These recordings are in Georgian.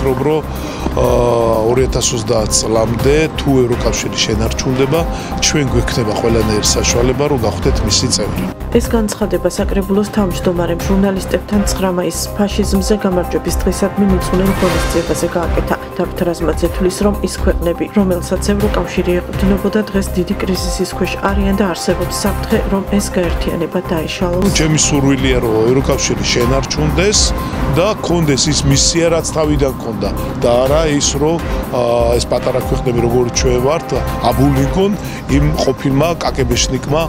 ვფიქრობ, რომ 2030 წლამდე თუ ევროკავშირი შენარჩუნდება, ჩვენ გვექნება ყველანაირი საშუალება, რომ გავხდეთ მისი წევრი. ეს განცხადება საკრებულოს თავმჯდომარემ ჟურნალისტებთან 9 მაისს ფაშიზმზე გამარჯვების დღისადმი მიწვნენ ღონისძიებაზე გააკეთა. დავით რაზმაძე თვლის, რომ ის ქვეყნები, რომელსაც ევროკავშირი ეყრდნობოდა, დღეს დიდი კრიზისის ქვეშ არიან და არსებობს საფრთხე, რომ ეს გაერთიანება დაიშალოს. ჩემი სურვილია, რომ ევროკავშირი შენარჩუნდეს და კონდეს ის მისია, რაც თავიდან ჰქონდა და არა ის, რომ ეს პატარა ქვეყნები, როგორ ჩვენ ვართ, აბულინგონ იმ ყოფილმა კაკებეშნიკმა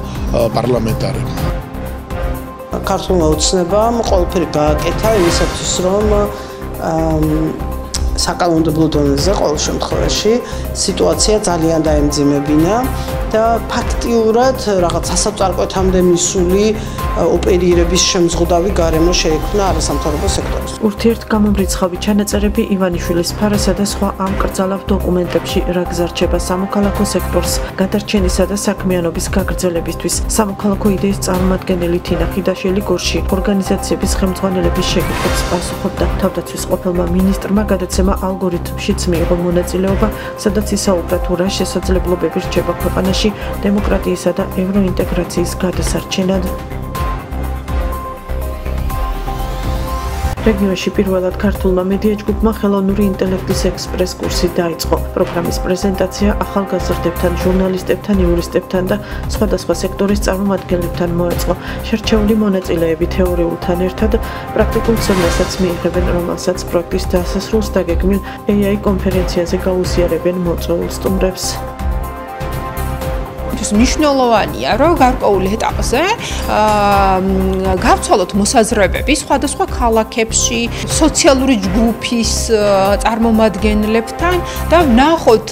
პარლამენტარებმა. ქართულმა ოცნებამ ყველაფერი გააკეთა იმისათვის, რომ საკანონმდებლო დონეზე ყოველ შემთხვევაში სიტუაცია ძალიან დაემძიმებინა და ფაქტიურად რაღაც სასწარკვეთამდე მისული ოპერირების შემზღუდავი გარემო შეიქმნა არასამთავრობო სექტორში. ურთიერთგამომრიცხავი ჩანაწერები ივანიშვილის ფარასა და სხვა ამ კრძალავ დოკუმენტებში რა გზარჩება სამოქალაქო სექტორს გადარჩენისა და საქმიანობის გაგრძელებისთვის. სამოქალაქო იდეის წარმომადგენელი თინა ხიდაშელი გორში ორგანიზაციების ხელმძღვანელების შეკითხვებს პასუხობდა. თავდაცვის ყოფილმა მინისტრმა გადაცემა ალგორითმშიც მიიღო მონაწილეობა, სადაც ისაუბრა თუ რა შესაძლებლობები რჩება ქვეყანაში დემოკრატიისა და ევროინტეგრაციის გადასარჩენად. რეგიონში პირველად ქართულმა მედია ჯგუფმა ხელოვნური ინტელექტის ექსპრეს კურსი დაიწყო. პროგრამის პრეზენტაცია ახალგაზრდებთან, ჟურნალისტებთან, იურისტებთან და სხვადასხვა სექტორის წარმომადგენლებთან მოეწყო. შერჩეული მონაწილეები თეორიულთან ერთად პრაქტიკულ ცოდნასაც მიიღებენ, რომელსაც პროექტის დასასრულს დაგეგმილ AI კონფერენციაზე გაუზიარებენ მოწვეულ სტუმრებს. მნიშვნელოვანია, რომ გარკვეულ ეტაპზე გავცვალოთ მოსაზრებები სხვადასხვა ქალაქებში, სოციალური ჯგუფის წარმომადგენლებთან და ვნახოთ,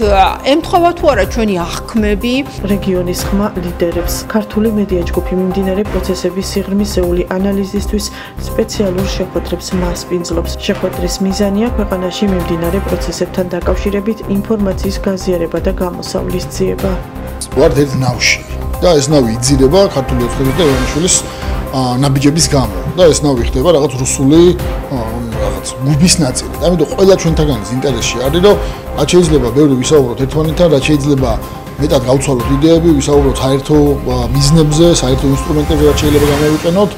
ემთხვევა თუ არა ჩვენი აღქმები. რეგიონის ხმა ლიდერებს ქართული მედია ჯგუფი მიმდინარე პროცესების სიღრმისეული ანალიზისთვის სპეციალურ შეხვედრებს მასპინძლობს. შეხვედრის მიზანია ქვეყანაში მიმდინარე პროცესებთან დაკავშირებით ინფორმაციის გაზიარება და გამოსავლის ძიება. ვართ ერთ ნავში და ეს ნავი იძირება ქართული ოცნების და ივანიშვილის ნაბიჯების გამო და ეს ნავი ხდება რაღაც რუსული რაღაც გუბის ნაწილი. ამიტომ ყველა ჩვენთაგანის ინტერესში არის, რომ რაც შეიძლება ბევრი ვისაუბროთ ერთმანეთთან, რაც შეიძლება მეტად გავცვალოთ იდეები, ვისაუბროთ საერთო მიზნებზე, საერთო ინსტრუმენტებზე, რაც შეიძლება გამოვიყენოთ.